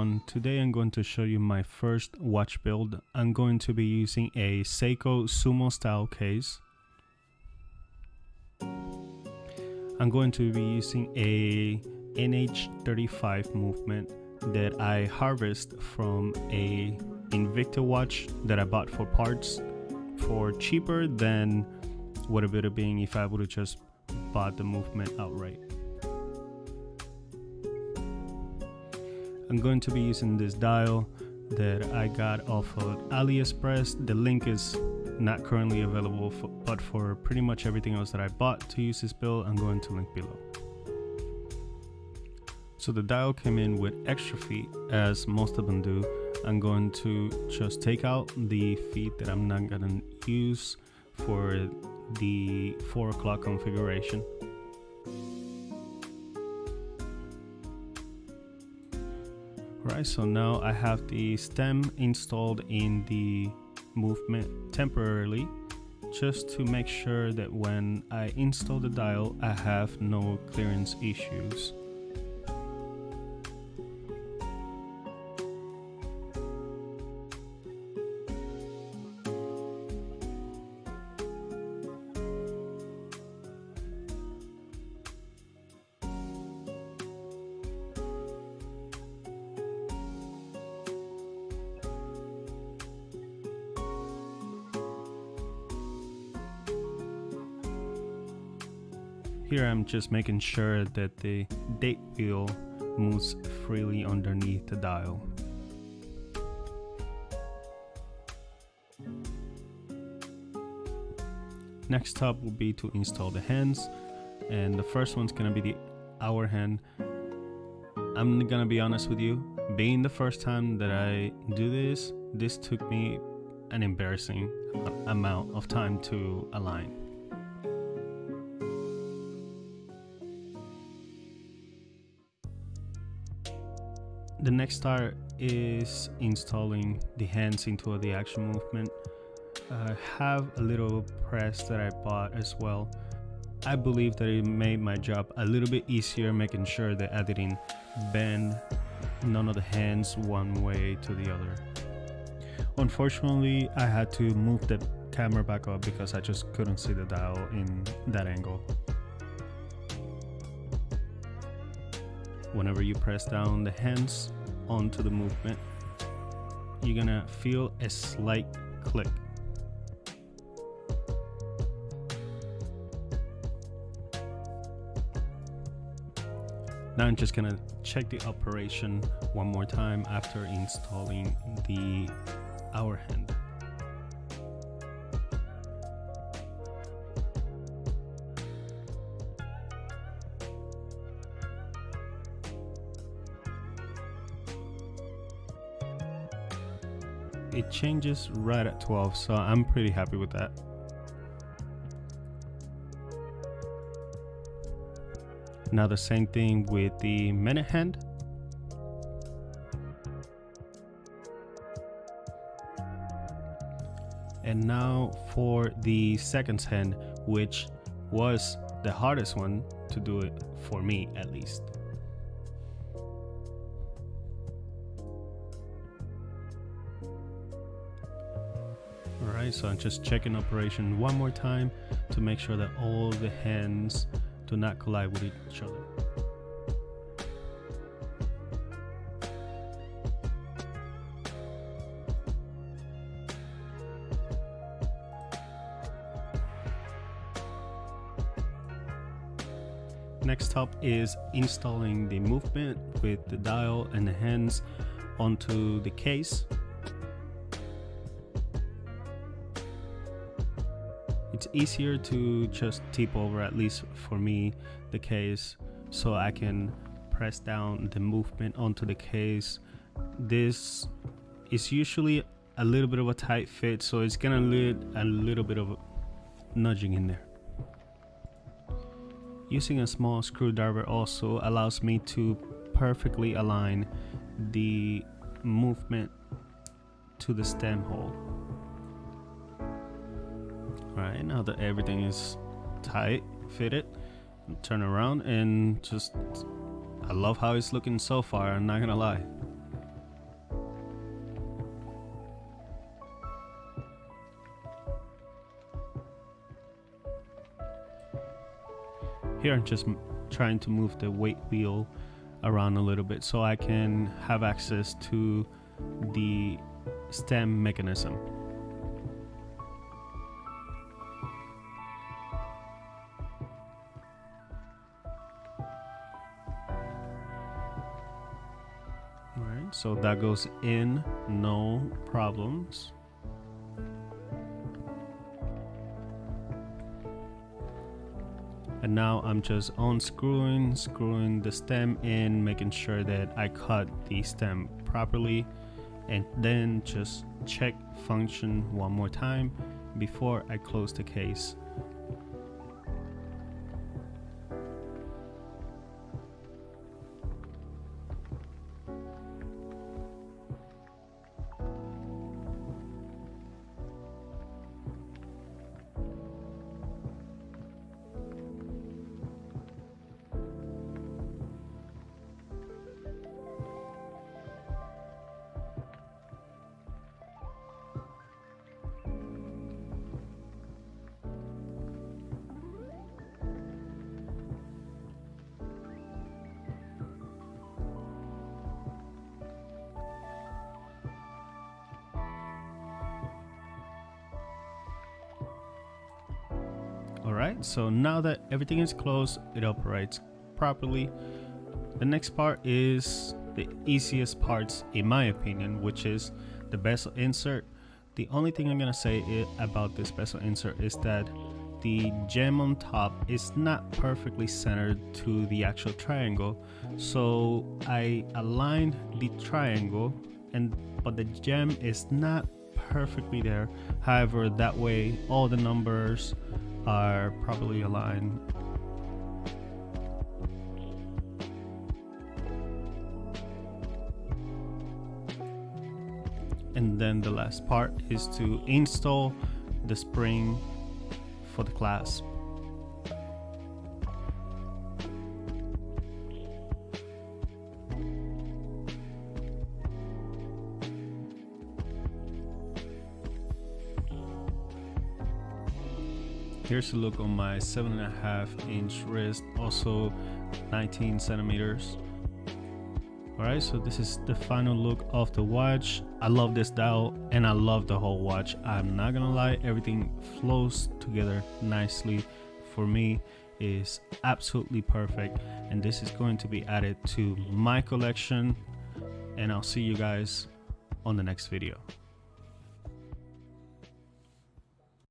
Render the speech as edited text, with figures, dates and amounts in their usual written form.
everyone, today I'm going to show you my first watch build. I'm going to be using a Seiko Sumo style case. I'm going to be using a NH35 movement that I harvest from a Invicta watch that I bought for parts for cheaper than what it would have been if I would have just bought the movement outright. I'm going to be using this dial that I got off of AliExpress. The link is not currently available, but for pretty much everything else that I bought to use this build, I'm going to link below. So the dial came in with extra feet, as most of them do. I'm going to just take out the feet that I'm not going to use for the 4 o'clock configuration. Alright, so now I have the stem installed in the movement temporarily, just to make sure that when I install the dial, I have no clearance issues. Here I'm just making sure that the date wheel moves freely underneath the dial. Next up will be to install the hands, and the first one's gonna be the hour hand. I'm gonna be honest with you, being the first time that I do this took me an embarrassing amount of time to align. The next start is installing the hands into the action movement. I have a little press that I bought as well. I believe that it made my job a little bit easier, making sure that I didn't bend none of the hands one way to the other. Unfortunately, I had to move the camera back up because I just couldn't see the dial in that angle. Whenever you press down the hands onto the movement, you're gonna feel a slight click. Now I'm just gonna check the operation one more time after installing the hour hand. It changes right at 12, so I'm pretty happy with that. Now the same thing with the minute hand. And now for the seconds hand, which was the hardest one to do it for me, at least. Alright, so I'm just checking operation one more time to make sure that all the hands do not collide with each other. Next up is installing the movement with the dial and the hands onto the case. It's easier to just tip over, at least for me, the case, so I can press down the movement onto the case. This is usually a little bit of a tight fit, so it's gonna need a little bit of nudging in there. Using a small screwdriver also allows me to perfectly align the movement to the stem hole. Alright, now that everything is tight, fitted, turn around and just, I love how it's looking so far, I'm not gonna lie. Here I'm just trying to move the weight wheel around a little bit so I can have access to the stem mechanism. Alright, so that goes in, no problems. And now I'm just unscrewing, screwing the stem in, making sure that I cut the stem properly, and then just check function one more time before I close the case. Alright, so now that everything is closed, it operates properly. The next part is the easiest parts in my opinion, which is the bezel insert. The only thing I'm gonna say about this bezel insert is that the gem on top is not perfectly centered to the actual triangle, so I aligned the triangle, but the gem is not perfectly there. However, that way all the numbers are properly aligned. And then the last part is to install the spring for the clasp. Here's a look on my 7.5-inch wrist, also 19 centimeters. Alright, so this is the final look of the watch. I love this dial and I love the whole watch. I'm not gonna lie, everything flows together nicely. For me, is absolutely perfect, and this is going to be added to my collection, and I'll see you guys on the next video.